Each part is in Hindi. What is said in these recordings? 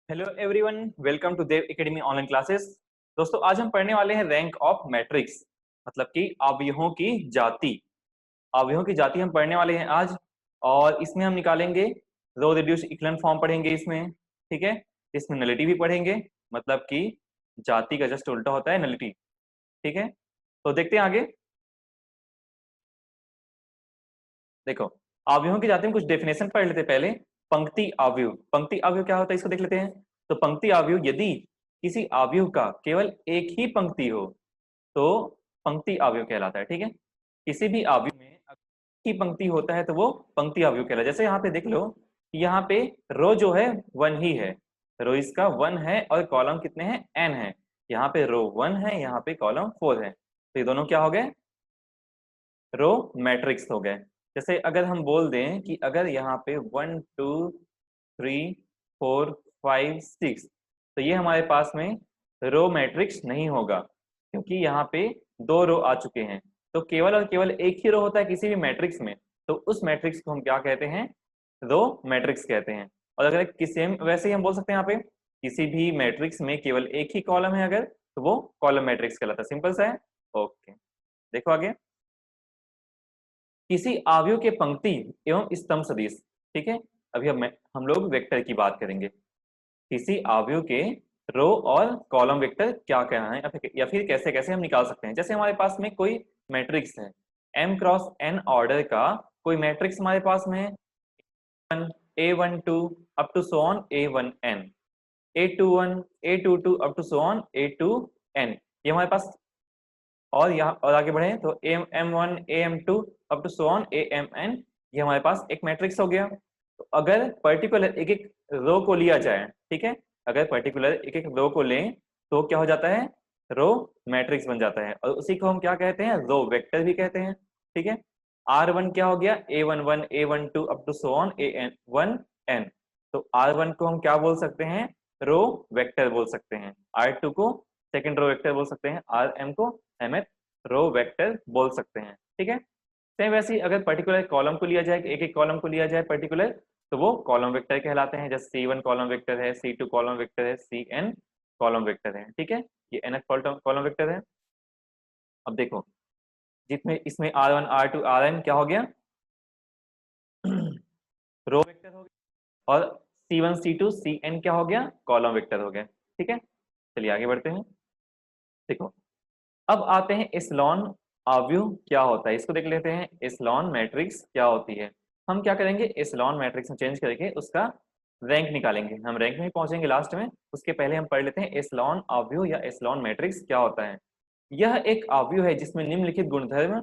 Hello everyone, welcome to Dev academy online classes. दोस्तों, आज हम पढ़ने वाले हैं रैंक ऑफ मैट्रिक्स, मतलब कि अवयवों की जाति। अवयवों की जाति हम पढ़ने वाले हैं आज, और इसमें हम निकालेंगे रो रिड्यूस इक्विवेलेंट फॉर्म पढ़ेंगे इसमें। ठीक है, इसमें नलिटी भी पढ़ेंगे, मतलब कि जाति का जस्ट उल्टा होता है नलिटी। ठीक है, तो देखते हैं आगे। देखो, अवयवों की जाति में कुछ डेफिनेशन पढ़ लेते हैं पहले। पंक्ति अवयव, पंक्ति अवयव क्या होता है इसको देख लेते हैं। तो पंक्ति अवयव, यदि किसी अवयव का केवल एक ही पंक्ति हो तो पंक्ति अवयव कहलाता है। ठीक है, किसी भी अवयव में अगर एक ही पंक्ति होता है तो वो पंक्ति अवयव कहलाता है। जैसे यहाँ पे देख लो, यहाँ पे रो जो है वन ही है, रो इसका वन है, और कॉलम कितने हैं, एन है। यहाँ पे रो वन है, यहाँ पे कॉलम फोर है, तो ये दोनों क्या हो गए, रो मैट्रिक्स हो गए। जैसे अगर हम बोल दें कि अगर यहाँ पे 1 2 3 4 5 6, तो ये हमारे पास में रो मैट्रिक्स नहीं होगा, क्योंकि यहाँ पे दो रो आ चुके हैं। तो केवल और केवल एक ही रो होता है किसी भी मैट्रिक्स में, तो उस मैट्रिक्स को हम क्या कहते हैं, रो मैट्रिक्स कहते हैं। और अगर किसी वैसे ही हम बोल सकते हैं यहाँ पे किसी भी मैट्रिक्स में केवल एक ही कॉलम है अगर, तो वो कॉलम मैट्रिक्स कहलाता है। सिंपल सा है। ओके, देखो आगे। किसी अवयव के पंक्ति एवं स्तंभ सदिश। ठीक है, अभी हम लोग वेक्टर की बात करेंगे। किसी अवयव के रो और कॉलम वेक्टर क्या कहना है, या फिर कैसे कैसे हम निकाल सकते हैं। जैसे हमारे पास में कोई मैट्रिक्स है, m क्रॉस n ऑर्डर का कोई मैट्रिक्स हमारे पास में है, a12 up to so on a1n, a21 a22 up to so on a2n, ये हमारे पास। और यहाँ और आगे बढ़े तो am1 am2 up to so on amn, ये हमारे पास एक मैट्रिक्स हो गया। तो अगर पर्टिकुलर एक एक रो को लिया जाए, ठीक है, अगर पर्टिकुलर एक एक रो को लें तो क्या हो जाता है, रो मैट्रिक्स बन जाता है, और उसी को हम क्या कहते हैं, रो वेक्टर भी कहते हैं। ठीक है, R1 क्या हो गया, a11 a12 up to so on an1n, तो R1 को हम क्या बोल सकते हैं, रो वेक्टर बोल सकते हैं। R2 को सेकंड रो वेक्टर बोल सकते हैं, Rm को mth रो वेक्टर बोल सकते हैं। ठीक है, सेम वैसे ही अगर पर्टिकुलर कॉलम को लिया जाए, एक एक कॉलम को लिया जाए पर्टिकुलर, तो वो कॉलम वेक्टर कहलाते हैं। जैसे C1 कॉलम वेक्टर है, C2 कॉलम वेक्टर है, Cn कॉलम वेक्टर है। ठीक है, ये nth कॉलम वेक्टर है। अब देखो, जितने इसमें R1 R2 Rn क्या हो गया, रो वेक्टर हो गया, और C1 C2 Cn क्या हो गया, कॉलम वेक्टर हो गया। ठीक है, चलिए आगे बढ़ते हैं। देखो, अब आते हैं एस्लॉन अवयव क्या होता है, इसको देख लेते हैं। एस्लॉन मैट्रिक्स क्या होती है। हम क्या करेंगे, एस्लॉन मैट्रिक्स में चेंज करके उसका रैंक निकालेंगे। हम रैंक में ही पहुंचेंगे लास्ट में, उसके पहले हम पढ़ लेते हैं एस्लॉन अवयव या एस्लॉन मैट्रिक्स क्या होता है। यह एक अवयव है जिसमें निम्नलिखित गुणधर्म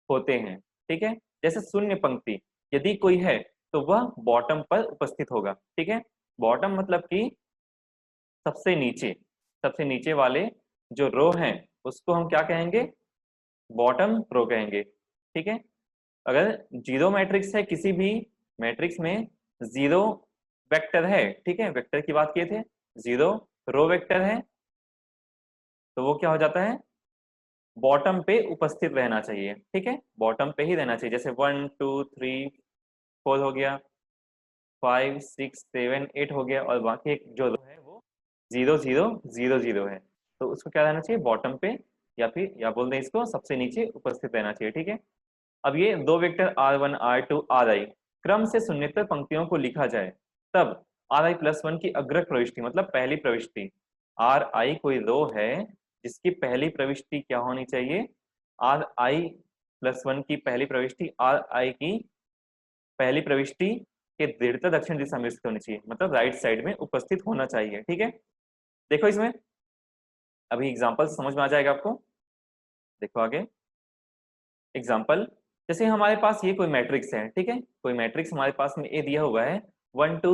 होते हैं। ठीक है, जैसे शून्य पंक्ति यदि कोई है तो वह बॉटम पर उपस्थित होगा। ठीक है, बॉटम मतलब कि सबसे नीचे वाले जो रो हैं उसको हम क्या कहेंगे, बॉटम रो कहेंगे। ठीक है, अगर जीरो मैट्रिक्स है, किसी भी मैट्रिक्स में जीरो वेक्टर है, ठीक है, वेक्टर की बात किए थे, जीरो रो वेक्टर है, तो वो क्या हो जाता है, बॉटम पे उपस्थित रहना चाहिए। ठीक है, बॉटम पे ही रहना चाहिए। जैसे 1 2 3 4 हो गया, 5 6 7 8 हो गया, और बाकी एक जो रो है वो 0 0 0 0 है, तो उसको क्या रहना चाहिए, बॉटम पे, या फिर या बोल दें इसको सबसे नीचे उपस्थित रहना चाहिए। ठीक है, अब ये दो वेक्टर R1 R2 Ri क्रम से शून्येतर पंक्तियों को लिखा जाए, तब Ri+1 की अग्रक प्रविष्टि मतलब पहली प्रविष्टि, Ri कोई रो है जिसकी पहली प्रविष्टि क्या होनी चाहिए, Ri+1 की पहली प्रविष्टि, Ri की पहली प्रविष्टि के दृढ़ता दक्षिण दिशा में स्थित होनी चाहिए, मतलब राइट साइड में उपस्थित होना चाहिए। ठीक है, देखो इसमें अभी एग्जांपल समझ में आ जाएगा आपको। देखो आगे एग्जाम्पल, जैसे हमारे पास ये कोई मैट्रिक्स है, ठीक है, कोई मैट्रिक्स हमारे पास में ए दिया हुआ है 1 2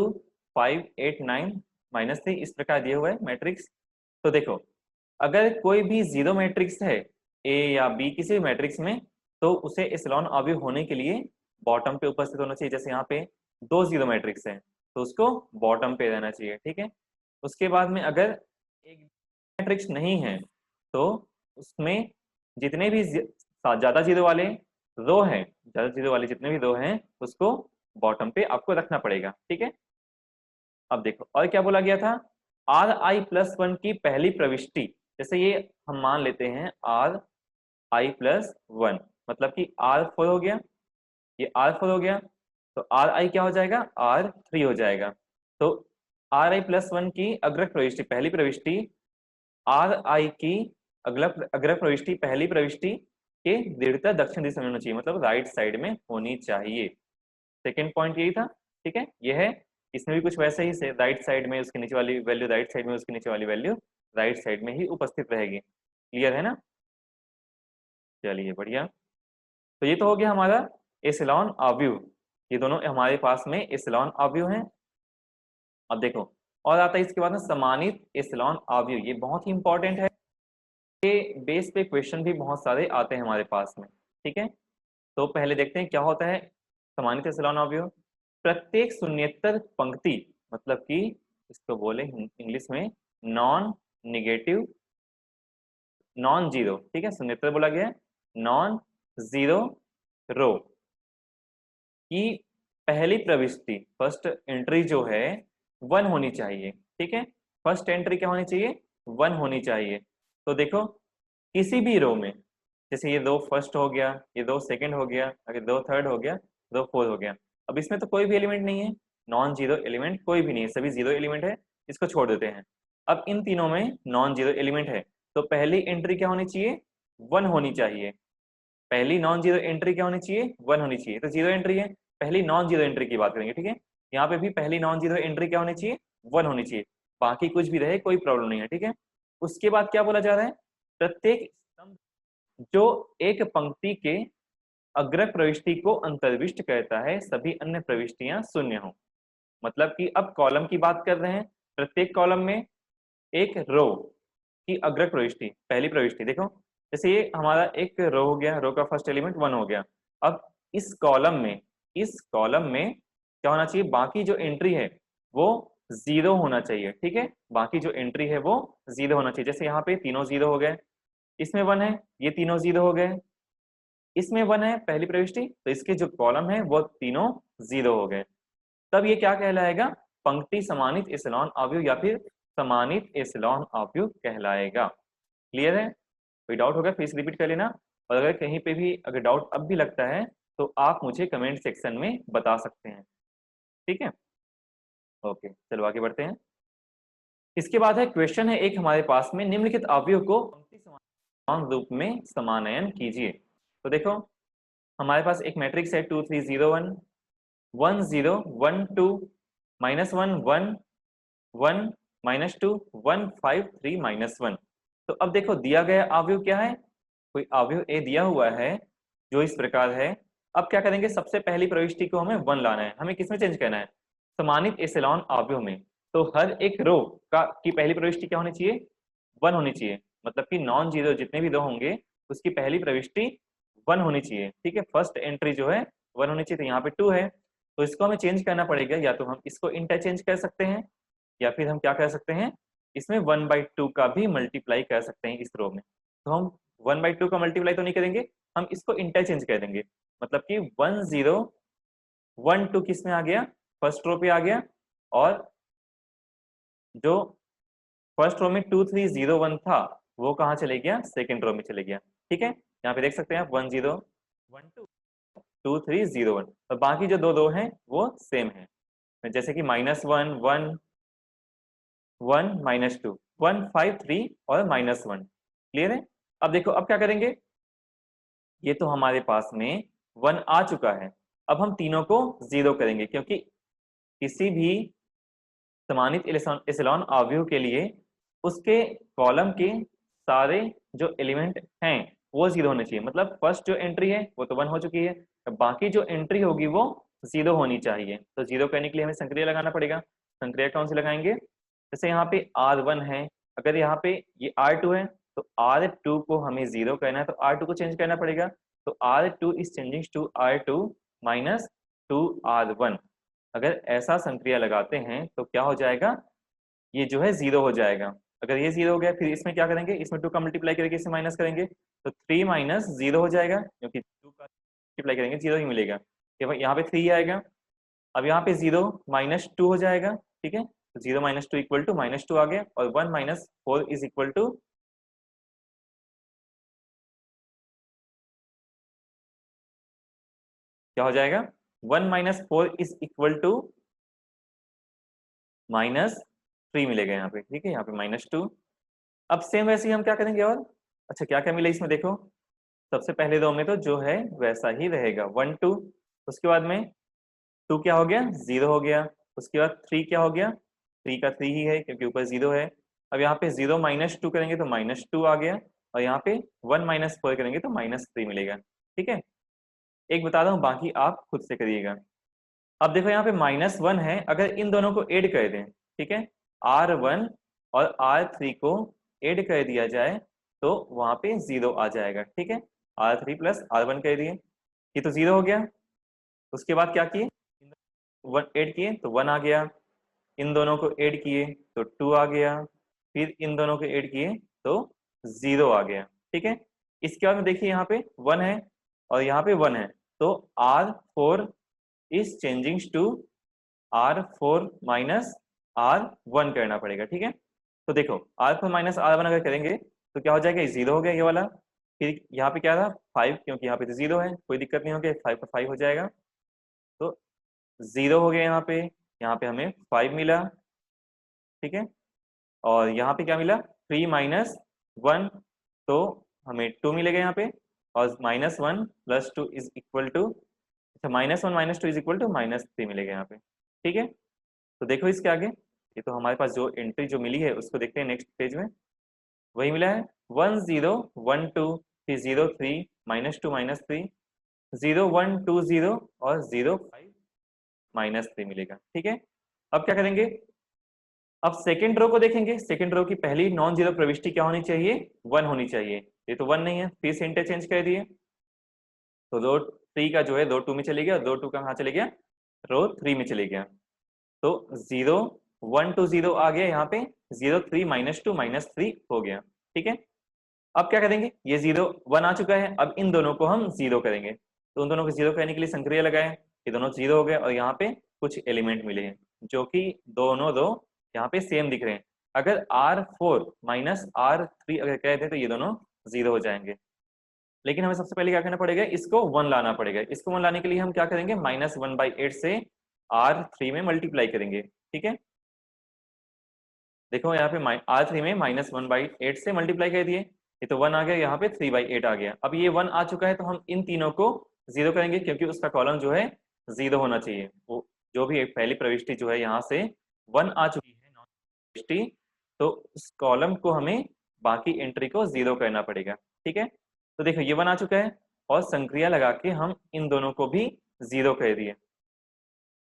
5 8 9 -3, इस प्रकार दिया हुआ है मैट्रिक्स। तो देखो, अगर कोई भी जीरो मैट्रिक्स है, ए या बी किसी भी मैट्रिक्स में, तो उसे एसलॉन अवयव होने के लिए बॉटम पे उपस्थित होना चाहिए। जैसे यहाँ पे दो जीरो मैट्रिक्स है तो उसको बॉटम पे रहना चाहिए। ठीक है, उसके बाद में अगर एक मैट्रिक्स नहीं है तो उसमें जितने भी ज्यादा जीरो वाले रो हैं, ज्यादा जीरो वाले जितने भी रो हैं उसको बॉटम पे आपको रखना पड़ेगा। ठीक है, अब देखो और क्या बोला गया था, आर आई प्लस वन की पहली प्रविष्टि, जैसे ये हम मान लेते हैं आर आई प्लस वन, मतलब कि आर फोर हो गया, ये आर फोर हो गया, तो आर आई क्या हो जाएगा, आर थ्री हो जाएगा। तो आर आई प्लस वन की अग्रक प्रविष्टि पहली प्रविष्टि आर आई की अग्रक प्रविष्टि पहली प्रविष्टि के दृढ़ता दक्षिण दिशा में होना चाहिए, मतलब राइट साइड में होनी चाहिए। सेकेंड पॉइंट यही था, ठीक है, यह है। इसमें भी कुछ वैसे ही से राइट साइड में उसके नीचे वाली वैल्यू राइट साइड में, उसके नीचे वाली वैल्यू राइट साइड में ही उपस्थित रहेगी। क्लियर है ना? चलिए बढ़िया। तो ये तो हो गया हमारा एसिलॉन अवयव, ये दोनों हमारे पास में एसिलॉन अवयव हैं। अब देखो और आता है इसके बाद में समानित एसिलॉन अवयव, ये बहुत ही इंपॉर्टेंट है, ये बेस पे क्वेश्चन भी बहुत सारे आते हैं हमारे पास में, ठीक है। तो पहले देखते हैं क्या होता है समानित एसिलॉन अवयव। प्रत्येक शून्येतर पंक्ति, मतलब कि इसको बोले इंग्लिश में नॉन निगेटिव, नॉन जीरो, ठीक है, शून्येतर बोला गया है, नॉन जीरो रो की पहली प्रविष्टि फर्स्ट एंट्री जो है वन होनी चाहिए, ठीक है। फर्स्ट एंट्री क्या होनी चाहिए, वन होनी चाहिए। तो देखो किसी भी रो में, जैसे ये दो फर्स्ट हो गया, ये दो सेकंड हो गया, अगर दो थर्ड हो गया, दो फोर्थ हो गया, अब इसमें तो कोई भी एलिमेंट नहीं है, नॉन जीरो एलिमेंट कोई भी नहीं है, सभी जीरो एलिमेंट है, इसको छोड़ देते हैं। अब इन तीनों में नॉन जीरो एलिमेंट है, तो पहली एंट्री क्या होनी चाहिए, वन होनी चाहिए। पहली नॉन जीरो एंट्री क्या होनी चाहिए, वन होनी चाहिए। तो जीरो एंट्री है, पहली नॉन जीरो एंट्री की बात करेंगे, ठीक है। यहाँ पे भी पहली नॉन जीरो एंट्री क्या होनी चाहिए, वन होनी चाहिए, बाकी कुछ भी रहे कोई प्रॉब्लम नहीं है, ठीक है। उसके बाद क्या बोला जा रहा है, प्रत्येक स्तंभ जो एक पंक्ति के अग्रक प्रविष्टि को अंतर्विष्ट करता है सभी अन्य प्रविष्टियां शून्य हो। मतलब कि अब कॉलम की बात कर रहे हैं, प्रत्येक कॉलम में एक रो की अग्रक प्रविष्टि पहली प्रविष्टि, देखो जैसे ये हमारा एक रो हो गया, रो का फर्स्ट एलिमेंट वन हो गया। अब इस कॉलम में क्या होना चाहिए, बाकी जो एंट्री है वो जीरो होना चाहिए, ठीक है, बाकी जो एंट्री है वो जीरो होना चाहिए। जैसे यहाँ पे तीनों जीरो हो गए, इसमें वन है, ये तीनों जीरो हो गए, इसमें वन है पहली प्रविष्टि, तो इसके जो कॉलम है वो तीनों जीरो हो गए। तब ये क्या कहलाएगा, पंक्ति समानित एसिलॉन अवयव या फिर समानित एसिलॉन अवयव कहलाएगा। क्लियर है? कोई डाउट होगा फिर से रिपीट कर लेना, और अगर कहीं पे भी अगर डाउट अब भी लगता है तो आप मुझे कमेंट सेक्शन में बता सकते हैं, ठीक है। ओके चलो आगे बढ़ते हैं। इसके बाद है क्वेश्चन है एक हमारे पास में, निम्नलिखित अवयव को पंक्ति समान रूप में समानयन कीजिए। तो देखो हमारे पास एक मैट्रिक्स है 2 3 0 1 1 0 1 2 -1 1 1 -2 1 5 3 -1। तो अब देखो दिया गया अवयव क्या है, कोई अवयव ए दिया हुआ है जो इस प्रकार है। अब क्या करेंगे, सबसे पहली प्रविष्टि को हमें वन लाना है, हमें किसमें चेंज करना है, समानित एसिलॉन अवयव में। तो हर एक रो का की पहली प्रविष्टि क्या होनी चाहिए, वन होनी चाहिए, मतलब कि नॉन जीरो जितने भी रो होंगे उसकी पहली प्रविष्टि वन होनी चाहिए, ठीक है। फर्स्ट एंट्री जो है वन होनी चाहिए, तो यहाँ पे टू है, तो इसको हमें चेंज करना पड़ेगा, या तो हम इसको इंटरचेंज कर सकते हैं या फिर हम क्या कर सकते हैं, इसमें 1/2 का भी मल्टीप्लाई कर सकते हैं इस रो में। तो हम 1/2 का मल्टीप्लाई तो नहीं करेंगे, हम इसको इंटरचेंज कर देंगे, मतलब कि 1 0 1 2 किस में आ गया, फर्स्ट रो पे आ गया, और जो फर्स्ट रो में 2 3 0 1 था वो कहाँ चले गया, सेकेंड रो में चले गया, ठीक है। यहाँ पे देख सकते हैं आप 1 0 1 2 2 3 0 1, और बाकी जो दो हैं वो सेम है, जैसे कि -1 1 1 -2 1 5 3 और -1। क्लियर है? अब देखो अब क्या करेंगे, ये तो हमारे पास में वन आ चुका है, अब हम तीनों को जीरो करेंगे, क्योंकि किसी भी समानित एसिलॉन अवयव के लिए उसके कॉलम के सारे जो एलिमेंट हैं वो जीरो होने चाहिए। मतलब फर्स्ट जो एंट्री है वो तो वन हो चुकी है, बाकी जो एंट्री होगी वो जीरो होनी चाहिए। तो जीरो करने के लिए हमें संक्रिया लगाना पड़ेगा। संक्रिया कौन सी लगाएंगे, जैसे यहाँ पे R1 है, अगर यहाँ पे ये R2 है तो R2 को हमें जीरो करना है, तो R2 को चेंज करना पड़ेगा। तो R2 is changing to R2 minus 2R1। अगर ऐसा संक्रिया लगाते हैं तो क्या हो जाएगा, ये जो है जीरो हो जाएगा। अगर ये जीरो हो गया फिर इसमें क्या करेंगे, इसमें 2 का मल्टीप्लाई करके इसे माइनस करेंगे, तो 3 माइनस जीरो हो जाएगा, क्योंकि 2 का मल्टीप्लाई करेंगे जीरो ही मिलेगा। यहाँ पे 3 आएगा, अब यहाँ पे 0 -2 हो जाएगा, ठीक है। 0 माइनस टू इक्वल टू -2 आ गया, और 1 माइनस 4 इज इक्वल टू क्या हो जाएगा, 1 माइनस 4 इज इक्वल टू -3 मिलेगा यहाँ पे, ठीक है, यहाँ पे -2। अब सेम वैसे ही हम क्या करेंगे, और अच्छा क्या क्या मिला इसमें देखो, सबसे पहले दो में तो जो है वैसा ही रहेगा 1 2, उसके बाद में 2 क्या हो गया, 0 हो गया, उसके बाद 3 क्या हो गया, 3 का 3 ही है क्योंकि ऊपर 0 है। अब यहाँ पे 0 माइनस 2 करेंगे तो -2 आ गया, और यहाँ पे 1 माइनस 4 करेंगे तो -3 मिलेगा, ठीक है। एक बता दूं, बाकी आप खुद से करिएगा। अब देखो यहाँ पे -1 है, अगर इन दोनों को ऐड कर दें, ठीक है, R1 और R3 को ऐड कर दिया जाए तो वहां पे 0 आ जाएगा, ठीक है। R3 प्लस R1 कर दिए, ये तो 0 हो गया। उसके बाद क्या किए, 1 ऐड किए तो 1 आ गया, इन दोनों को ऐड किए तो 2 आ गया, फिर इन दोनों को ऐड किए तो 0 आ गया, ठीक है। इसके बाद में देखिए यहाँ पे 1 है और यहाँ पे 1 है, तो R4 is changing to R4 minus R1 करना पड़ेगा, ठीक है। तो देखो R4 माइनस R1 अगर करेंगे तो क्या हो जाएगा, 0 हो गया ये वाला, फिर यहाँ पे क्या था 5, क्योंकि यहाँ पे तो 0 है, कोई दिक्कत नहीं होगी, 5 पर 5 हो जाएगा, तो 0 हो गया यहाँ पे हमें 5 मिला, ठीक है। और यहाँ पे क्या मिला, 3 माइनस 1, तो हमें 2 मिलेगा यहाँ पे, और -1 प्लस 2 इज इक्वल टू, अच्छा -1 माइनस 2 इज इक्वल टू -3 मिलेगा यहाँ पे, ठीक है। तो देखो इसके आगे, ये तो हमारे पास जो एंट्री जो मिली है उसको देखते हैं नेक्स्ट पेज में, वही मिला है 1 0 1 2, फिर 0 3 -2 -3, 0 1 2 0 और 0 5 -3 मिलेगा, ठीक है। अब क्या करेंगे, अब सेकेंड रो को देखेंगे, सेकेंड रो की पहली नॉन जीरो प्रविष्टि क्या होनी चाहिए, 1 होनी चाहिए, ये तो 1 नहीं है, फिर से इंटरचेंज कर दिए, तो रो 3 का जो है रो 2 में चले गया, रो 2 का कहाँ चले गया, रो 3 में चले गया, तो 0 1 2 0 आ गया यहाँ पे, 0 3 -2 -3 हो गया, ठीक है। अब क्या करेंगे, ये 0 1 आ चुका है, अब इन दोनों को हम 0 करेंगे, तो उन दोनों को 0 करने के लिए संक्रिया लगाए, ये दोनों 0 हो गए, और यहाँ पे कुछ एलिमेंट मिले हैं जो कि दोनों दो यहाँ पे सेम दिख रहे हैं। अगर R4 माइनस R3 अगर कह दें तो ये दोनों 0 हो जाएंगे, लेकिन हमें सबसे पहले क्या करना पड़ेगा, इसको 1 लाना पड़ेगा। इसको 1 लाने के लिए हम क्या करेंगे, -1/8 से R3 में मल्टीप्लाई करेंगे, ठीक है। देखो यहाँ पे R3 में -1/8 से मल्टीप्लाई कर दिए, ये तो 1 आ गया, यहाँ पे 3/8 आ गया। अब ये 1 आ चुका है तो हम इन तीनों को 0 करेंगे, क्योंकि उसका कॉलम जो है 0 होना चाहिए। वो जो भी एक पहली प्रविष्टि जो है यहाँ से 1 आ चुकी है नॉन प्रविष्टि, तो उस कॉलम को हमें बाकी एंट्री को 0 करना पड़ेगा, ठीक है। तो देखो ये 1 आ चुका है, और संक्रिया लगा के हम इन दोनों को भी 0 कर दिए।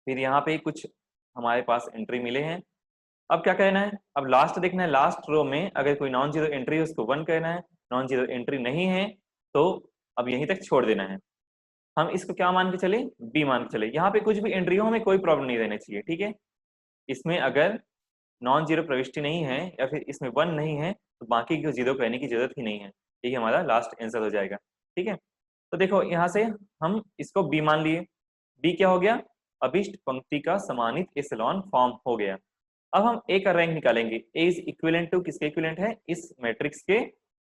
फिर यहाँ पे कुछ हमारे पास एंट्री मिले हैं, अब क्या कहना है, अब लास्ट देखना है, लास्ट रो में अगर कोई नॉन जीरो एंट्री है उसको 1 कहना है, नॉन जीरो एंट्री नहीं है तो अब यहीं तक छोड़ देना है। हम इसको क्या मान के चले, बी मान के चले, यहाँ पे कुछ भी एंट्री हो हमें कोई प्रॉब्लम नहीं रहनी चाहिए, ठीक है। इसमें अगर नॉन जीरो प्रविष्टि नहीं है या फिर इसमें 1 नहीं है तो बाकी को 0 कहने की जरूरत ही नहीं है, यही हमारा लास्ट आंसर हो जाएगा, ठीक है। तो देखो यहाँ से हम इसको बी मान लिए, बी क्या हो गया, अभिष्ट पंक्ति का समानित एसेलॉन फॉर्म हो गया। अब हम ए का रैंक निकालेंगे, ए इज इक्विवेलेंट टू किसके इक्विवेलेंट है, इस मैट्रिक्स के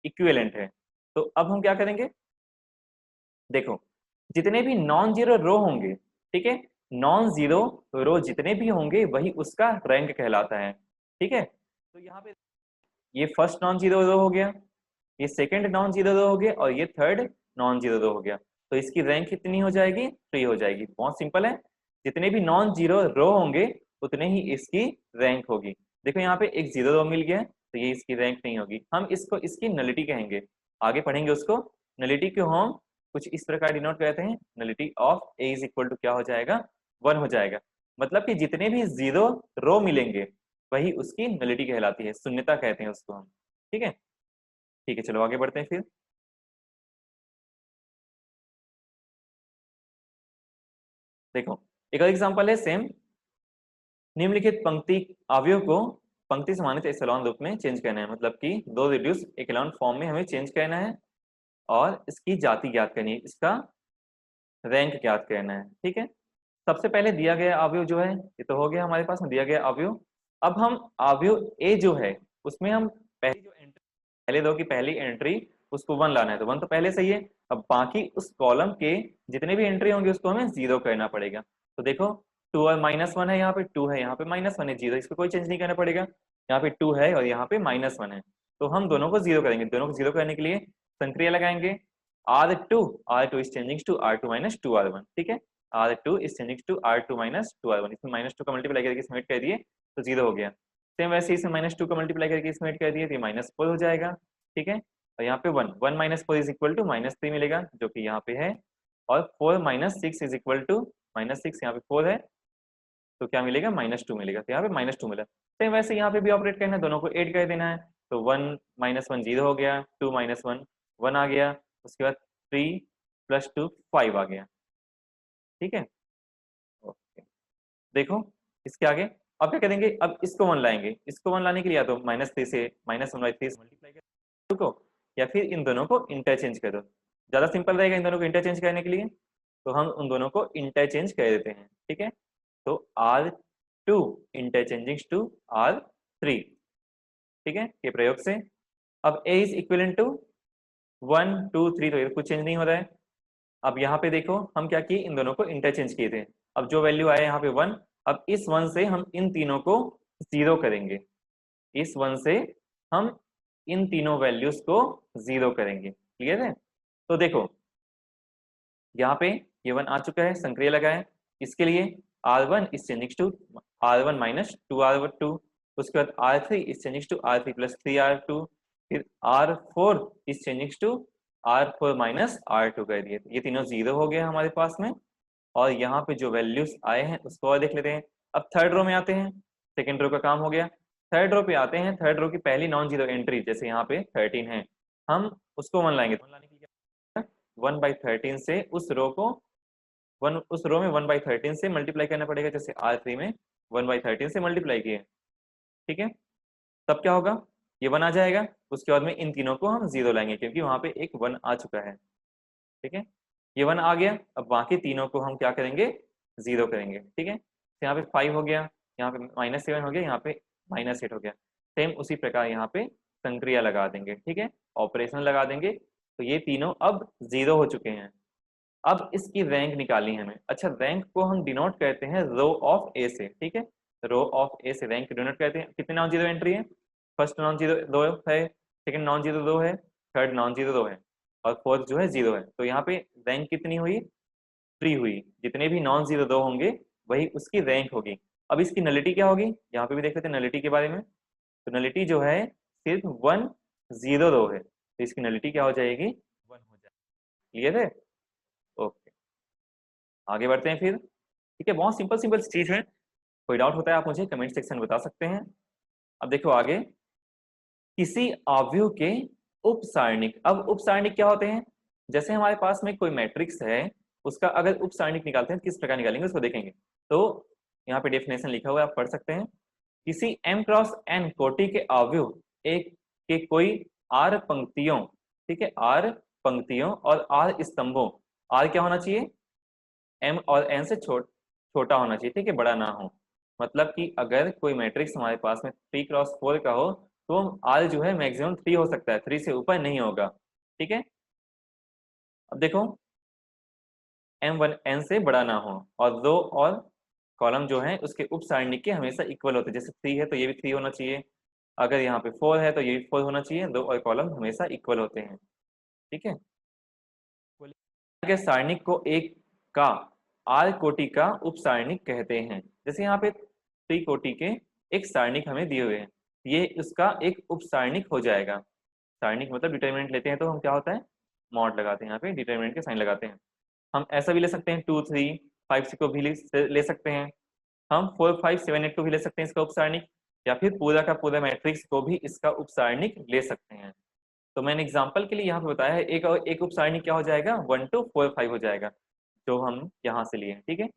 इक्विवेलेंट है। तो अब हम क्या करेंगे, देखो जितने भी नॉन जीरो रो होंगे, ठीक है, नॉन जीरो रो जितने भी होंगे वही उसका रैंक कहलाता है, ठीक है। तो यहाँ पे ये फर्स्ट नॉन जीरो रो हो गया, ये सेकंड नॉन जीरो रो हो गया, और ये थर्ड नॉन जीरो रो हो गया, तो इसकी रैंक कितनी हो जाएगी, 3 हो जाएगी। बहुत सिंपल है, जितने भी नॉन जीरो रो होंगे उतने ही इसकी रैंक होगी। देखो यहाँ पे एक जीरो रो मिल गया है तो ये इसकी रैंक नहीं होगी, हम इसको इसकी नलिटी कहेंगे, आगे पढ़ेंगे उसको। नलिटी को हम कुछ इस प्रकार डिनोट करते हैं, nullity of A is equal to क्या हो जाएगा, 1 हो जाएगा। मतलब कि जितने भी जीरो रो मिलेंगे वही उसकी नलिटी कहलाती है, शून्यता कहते हैं उसको हम, ठीक है। ठीक है, चलो आगे बढ़ते हैं फिर। देखो एक और एग्जांपल है सेम, निम्नलिखित पंक्ति अवयव को पंक्ति समानित एकेलॉन रूप में चेंज करना है, मतलब कि दो रिड्यूस एकेलॉन फॉर्म में हमें चेंज करना है और इसकी जाति ज्ञात करनी है, इसका रैंक ज्ञात करना है, ठीक है। सबसे पहले दिया गया अवयव जो है, ये तो हो गया हमारे पास में दिया गया अवयव, अब हम अवयव ए जो है उसमें हम पहले दो की पहली एंट्री उसको 1 लाना है, तो 1 तो पहले सही है। अब बाकी उस कॉलम के जितने भी एंट्री होंगे उसको हमें 0 करना पड़ेगा। तो देखो 2 और -1 है, यहाँ पे 2 है, यहाँ पे -1 है, 0 इसको कोई चेंज नहीं करना पड़ेगा। यहाँ पे 2 है और यहाँ पे -1 है, तो हम दोनों को 0 करेंगे। दोनों को 0 करने के लिए संक्रिया लगाएंगे। R2 is changing to R2 - 2R1, ठीक है। R2 is changing to R2 - 2R1, इसमें -2 का मल्टीप्लाई करके इसमें ऐड कर दिए तो 0 हो गया। सेम वैसे इसमें -2 का मल्टीप्लाई करके इसमें ऐड कर दिए तो ये -4 हो जाएगा, ठीक है। और यहाँ पे 1 - 4 इज इक्वल टू -3 मिलेगा, जो कि यहाँ पे है। और 4 - 6 इज इक्वल टू -6, यहाँ पे 4 है तो क्या मिलेगा, -2 मिलेगा, तो यहाँ पे -2 मिला। सेम वैसे यहाँ पे भी ऑपरेट करना है, दोनों को ऐड कर देना है। तो 1 - 1 0 हो गया, 2 - 1 1 आ गया, उसके बाद 3 + 2 5 आ गया, ठीक है। ओके, देखो इसके आगे अब क्या करेंगे, अब इसको 1 लाएंगे। इसको 1 लाने के लिए या तो -3 से -1/3 से मल्टीप्लाई कर को, या फिर इन दोनों को इंटरचेंज करो। ज्यादा सिंपल रहेगा इन दोनों को इंटरचेंज करने के लिए, तो हम उन दोनों को इंटरचेंज कर देते हैं, ठीक है। तो R2 इंटरचेंजिंग टू R3, ठीक है, के प्रयोग से। अब A इज इक्विवेलेंट टू 1 2 3, तो ये कुछ चेंज नहीं हो रहा है। अब यहाँ पे देखो हम क्या किए, इन दोनों को इंटरचेंज किए थे। अब जो वैल्यू आया यहाँ पे 1, अब इस 1 से हम इन तीनों को 0 करेंगे। इस 1 से हम इन तीनों वैल्यूज को 0 करेंगे, क्लियर है। तो देखो यहाँ पे ये 1 आ चुका है, संक्रिया लगाए। इसके लिए R1 is changing to R1 - 2R2, उसके बाद R3 is changing to R3 + 3R2, फिर R4 is changing to R4 - R2 कर दिए। ये तीनों 0 हो गए हमारे पास में। और यहाँ पे जो वैल्यूज आए हैं उसको और देख लेते हैं। अब थर्ड रो में आते हैं, सेकेंड रो का काम हो गया। थर्ड रो पे आते हैं, थर्ड रो की पहली नॉन जीरो एंट्री जैसे यहाँ पे 13 है, हम उसको 1 लाएंगे। 1 लाने के लिए 1/13 से उस रो को उस रो में 1/13 से मल्टीप्लाई करना पड़ेगा, जैसे R3 में 1/13 से मल्टीप्लाई किए, ठीक है। तब क्या होगा, ये 1 आ जाएगा। उसके बाद में इन तीनों को हम 0 लाएंगे क्योंकि वहां पे एक 1 आ चुका है, ठीक है। ये 1 आ गया, अब बाकी तीनों को हम क्या करेंगे, 0 करेंगे, ठीक है। तो यहाँ पे 5 हो गया, यहाँ पे -7 हो गया, यहाँ पे -8 हो गया। सेम उसी प्रकार यहाँ पे संक्रिया लगा देंगे, ठीक है, ऑपरेशन लगा देंगे। तो ये तीनों अब 0 हो चुके हैं। अब इसकी रैंक निकालनी है हमें। अच्छा, रैंक को हम डिनोट करते हैं रो ऑफ ए से, ठीक है। रो ऑफ ए से रैंक डिनोट करते हैं। कितने नॉन जीरो एंट्री है, फर्स्ट नॉन जीरो 2 है, सेकंड नॉन जीरो 2 है, थर्ड नॉन जीरो 2 है, और फोर्थ जो है 0 है। तो यहाँ पे रैंक कितनी हुई, 3 हुई। जितने भी नॉन जीरो 2 होंगे वही उसकी रैंक होगी। अब इसकी नलिटी क्या होगी, यहाँ पे भी देख लेते हैं नलिटी के बारे में। तो नलिटी जो है सिर्फ 1 0 2 है, तो इसकी नलिटी क्या हो जाएगी, 1 हो जाएगी, क्लियर है। ओके, आगे बढ़ते हैं फिर, ठीक है। बहुत सिंपल सिंपल चीज है, कोई डाउट होता है आप मुझे कमेंट सेक्शन में बता सकते हैं। अब देखो आगे, किसी अवयव के उप सारणिक। अब उप सारणिक क्या होते हैं, जैसे हमारे पास में कोई मैट्रिक्स है, उसका अगर उप सारणिक निकालते हैं किस प्रकार निकालेंगे उसको देखेंगे। तो यहाँ पे डेफिनेशन लिखा हुआ है, आप पढ़ सकते हैं। किसी m क्रॉस n कोटि के अवयव एक के कोई r पंक्तियों, ठीक है, r पंक्तियों और r स्तंभों, r क्या होना चाहिए, m और n से छोटा होना चाहिए, ठीक है, बड़ा ना हो। मतलब कि अगर कोई मैट्रिक्स हमारे पास में 3 × 4 का हो तो r जो है मैक्सिमम 3 हो सकता है, 3 से ऊपर नहीं होगा, ठीक है। अब देखो m1 n से बड़ा ना हो, और रो और कॉलम जो है उसके उप सारणी के हमेशा इक्वल होते हैं। जैसे 3 है तो ये भी 3 होना चाहिए, अगर यहाँ पे 4 है तो ये भी 4 होना चाहिए। रो और कॉलम हमेशा इक्वल होते हैं, ठीक है। के सारणिक को एक का आर कोटि का उप सारणिक कहते हैं। जैसे यहाँ पे त्रिकोटि के एक सारणिक हमें दिए हुए हैं, ये उसका एक उप सारणिक हो जाएगा। सारणिक मतलब डिटरमिनेंट लेते हैं तो हम क्या होता है, मॉड लगाते हैं, यहाँ पे डिटरमिनेंट के साइन लगाते हैं। हम ऐसा भी ले सकते हैं 2 3 5 6 को भी ले सकते हैं, हम 4 5 7 8 को भी ले सकते हैं इसका उप सारणिक, या फिर पूरा का पूरा मैट्रिक्स को भी इसका उप सारणिक ले सकते हैं। तो मैंने एग्जांपल के लिए यहाँ पे बताया है, एक उप सारणी क्या हो जाएगा, 1 2 4 5 हो जाएगा, जो हम यहाँ से लिए, ठीक है।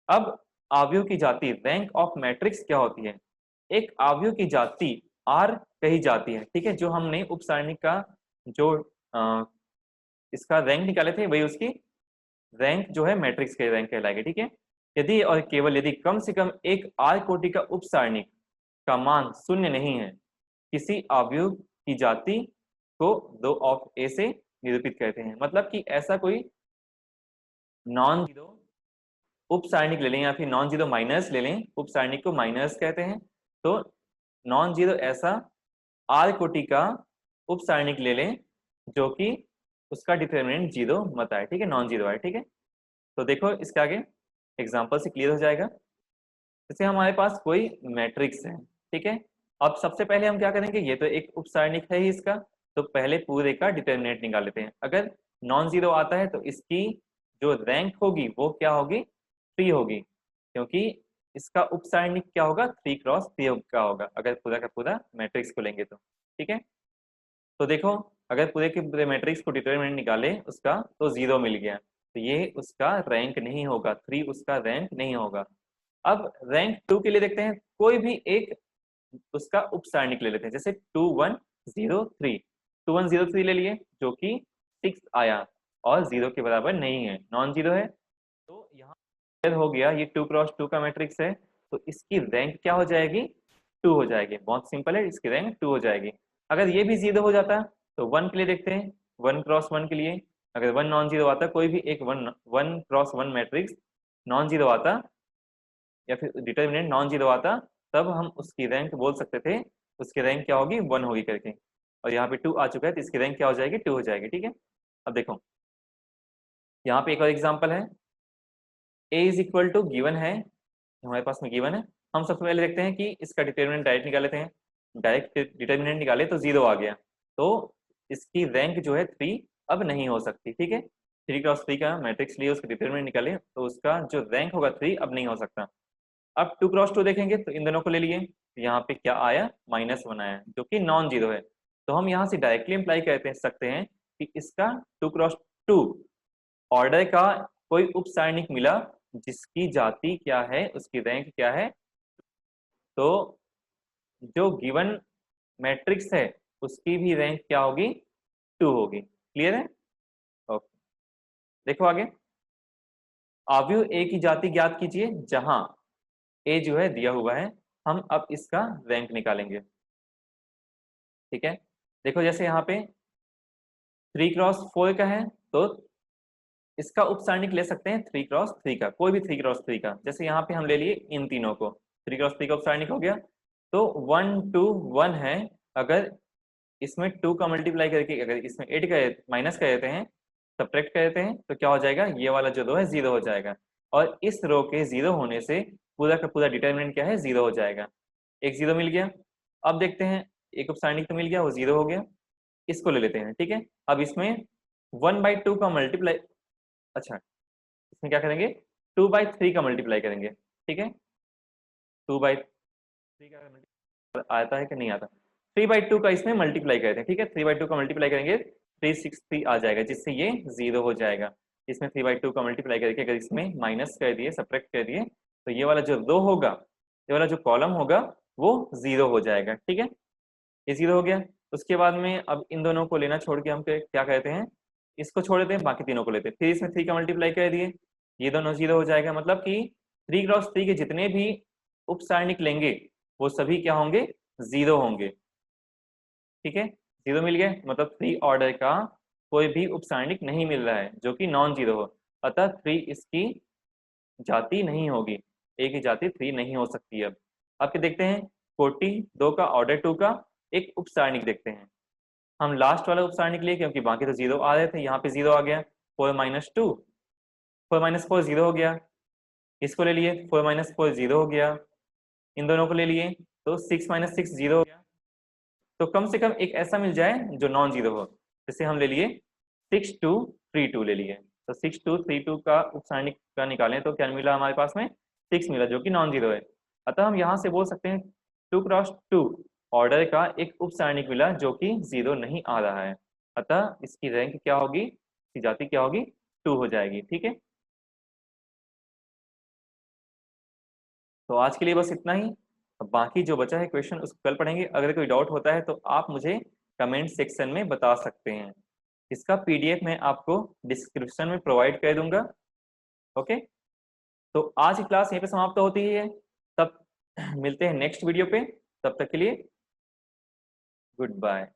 अब आव्यूह की जाति रैंक ऑफ मैट्रिक्स क्या होती है, एक आव्यूह की जाति आर कही जाती है, ठीक है। जो हमने उप सारणी का जो इसका रैंक निकाले थे वही उसकी रैंक जो है मैट्रिक्स के रैंक कहलाएगी, ठीक है। यदि और केवल यदि कम से कम एक आर कोटि का उप सारणिक का मान शून्य नहीं है, किसी अवयव की जाति को 2 ऑफ ए से निरूपित करते हैं। मतलब कि ऐसा कोई नॉन जीरो उप सारणिक ले लें या फिर नॉन जीरो माइनस ले लें, उप सारणिक को माइनस कहते हैं। तो नॉन जीरो ऐसा आर कोटि का उप सारणिक ले लें जो कि उसका डिटरमिनेंट जीरो मत आए, ठीक है, नॉन जीरो आए, ठीक है। तो देखो इसके आगे एग्जांपल से क्लियर हो जाएगा। जैसे हमारे पास कोई मैट्रिक्स है, ठीक है। अब सबसे पहले हम क्या करेंगे, ये तो एक उप सारणिक है ही इसका, तो पहले पूरे का डिटरमिनेंट निकाल लेते हैं। अगर नॉन जीरो आता है तो इसकी जो रैंक होगी वो क्या होगी, 3 होगी, क्योंकि इसका उप सारणिक क्या होगा, 3 क्रॉस 3 का होगा, अगर पूरा का पूरा मैट्रिक्स को लेंगे तो, ठीक है। तो देखो अगर पूरे के पूरे मैट्रिक्स को डिटरमिनेंट निकाले उसका तो 0 मिल गया, तो ये उसका रैंक नहीं होगा, 3 उसका रैंक नहीं होगा। अब रैंक 2 के लिए देखते हैं, कोई भी एक उसका उप सारणिक ले लेते हैं, जैसे 2103 2103 ले लिए जो कि 6 आया और 0 के बराबर नहीं है, नॉन जीरो है। तो यहाँ हो गया, ये 2 क्रॉस 2 का मैट्रिक्स है, तो इसकी रैंक क्या हो जाएगी, 2 हो जाएगी। बहुत सिंपल है, इसकी रैंक 2 हो जाएगी। अगर ये भी 0 हो जाता तो 1 के लिए देखते हैं, 1 क्रॉस 1 के लिए अगर 1 नॉन जीरो आता, कोई भी एक 1 क्रॉस 1 मैट्रिक्स नॉन जीरो आता या फिर डिटरमिनेंट नॉन जीरो आता, तब हम उसकी रैंक बोल सकते थे, उसकी रैंक क्या होगी, 1 होगी करके। और यहाँ पे 2 आ चुका है तो इसकी रैंक क्या हो जाएगी, 2 हो जाएगी, ठीक है। अब देखो यहाँ पे एक और एग्जांपल है, a is equal to given है, हमारे पास में गिवन है। हम सबसे पहले देखते हैं कि इसका डिटरमिनेंट डायरेक्ट निकाल लेते हैं। डायरेक्ट डिटरमिनेंट निकाले तो 0 आ गया, तो इसकी रैंक जो है 3 अब नहीं हो सकती, ठीक है। 3 क्रॉस 3 का मैट्रिक्स लिए उसका डिटरमिनेंट निकाले तो उसका जो रैंक होगा 3 अब नहीं हो सकता। अब 2 क्रॉस 2 देखेंगे तो इन दोनों को ले लिए, तो यहाँ पे क्या आया, -1 आया जो कि नॉन जीरो है। तो हम यहाँ से डायरेक्टली इंप्लाई कहते सकते हैं कि इसका 2 क्रॉस 2 ऑर्डर का कोई उप सारणिक मिला जिसकी जाति क्या है, उसकी रैंक क्या है। तो जो गिवन मैट्रिक्स है उसकी भी रैंक क्या होगी, 2 होगी। क्लियर है, ओके। देखो आगे, अवयव ए की जाति ज्ञात कीजिए जहां ए जो है दिया हुआ है, हम अब इसका रैंक निकालेंगे, ठीक है। देखो जैसे यहाँ पे 3 क्रॉस 4 का है तो इसका उप सारणिक ले सकते हैं 3 क्रॉस 3 का, कोई भी 3 क्रॉस 3 का। जैसे यहाँ पे हम ले लिए इन तीनों को, 3 क्रॉस 3 का उप सारणिक हो गया। तो 1 2 1 है, अगर इसमें 2 का मल्टीप्लाई करके अगर इसमें 8 का माइनस कर देते हैं, सब्ट्रैक्ट कर देते हैं, तो क्या हो जाएगा, ये वाला जो 2 है 0 हो जाएगा। और इस रो के 0 होने से पूरा का पूरा डिटरमिनेंट क्या है, 0 हो जाएगा। एक 0 मिल गया। अब देखते हैं, एक उप सारणिक तो मिल गया, वो 0 हो गया, इसको ले लेते हैं, ठीक है। अब इसमें 1/2 का मल्टीप्लाई, अच्छा इसमें क्या करेंगे, 2/3 का मल्टीप्लाई करेंगे, ठीक है। 2/3 का आता है कि नहीं आता, 3/2 का इसमें मल्टीप्लाई करते हैं, ठीक है। 3/2 का मल्टीप्लाई करेंगे 363 आ जाएगा, जिससे ये 0 हो जाएगा। इसमें 3/2 का मल्टीप्लाई करके अगर इसमें माइनस कर दिए, सब्ट्रैक्ट कर दिए, तो ये वाला जो रो होगा, ये वाला जो कॉलम होगा वो 0 हो जाएगा, ठीक है। ये 0 हो गया। उसके बाद में अब इन दोनों को लेना छोड़ के हम क्या कहते हैं, इसको छोड़ देते हैं, बाकी तीनों को लेते हैं। फिर इसमें 3 का मल्टीप्लाई कर दिए, ये दोनों 0 हो जाएगा। मतलब कि 3 क्रॉस 3 के जितने भी उप सारणिक लेंगे वो सभी क्या होंगे, 0 होंगे, ठीक है। 0 मिल गया, मतलब 3 ऑर्डर का कोई भी उप सारणिक नहीं मिल रहा है जो कि नॉन जीरो हो, अतः 3 इसकी जाति नहीं होगी, ए की जाति 3 नहीं हो सकती। अब क्या देखते हैं, कोटि 2 का ऑर्डर 2 का एक उप सारणिक देखते हैं। हम लास्ट वाला उप सारणिक लिए क्योंकि बाकी तो 0 आ रहे थे, यहाँ पे 0 आ गया। 4 - 2 4 - 4 0 हो गया, इसको ले लिए, 4 - 4 0 हो गया। इन दोनों को ले लिए तो 6 - 6 0 हो गया। तो कम से कम एक ऐसा मिल जाए जो नॉन जीरो हो। जैसे हम ले लिए 6 2 3 2 ले लिए, तो 6 2 3 2 का उप सारणिक का निकालें तो क्या मिला हमारे पास में, 6 मिला जो कि नॉन जीरो है। अतः हम यहाँ से बोल सकते हैं 2 क्रॉस 2 ऑर्डर का एक उप सारणिक मिला जो कि 0 नहीं आ रहा है, अतः इसकी रैंक क्या होगी, इसकी जाति क्या होगी, 2 हो जाएगी, ठीक है। तो आज के लिए बस इतना ही। बाकी जो बचा है क्वेश्चन उसको कल पढ़ेंगे। अगर कोई डाउट होता है तो आप मुझे कमेंट सेक्शन में बता सकते हैं। इसका पीडीएफ मैं आपको डिस्क्रिप्शन में प्रोवाइड कर दूंगा। ओके, तो आज की क्लास यहीं पे समाप्त होती है। तब मिलते हैं नेक्स्ट वीडियो पे। तब तक के लिए गुड बाय।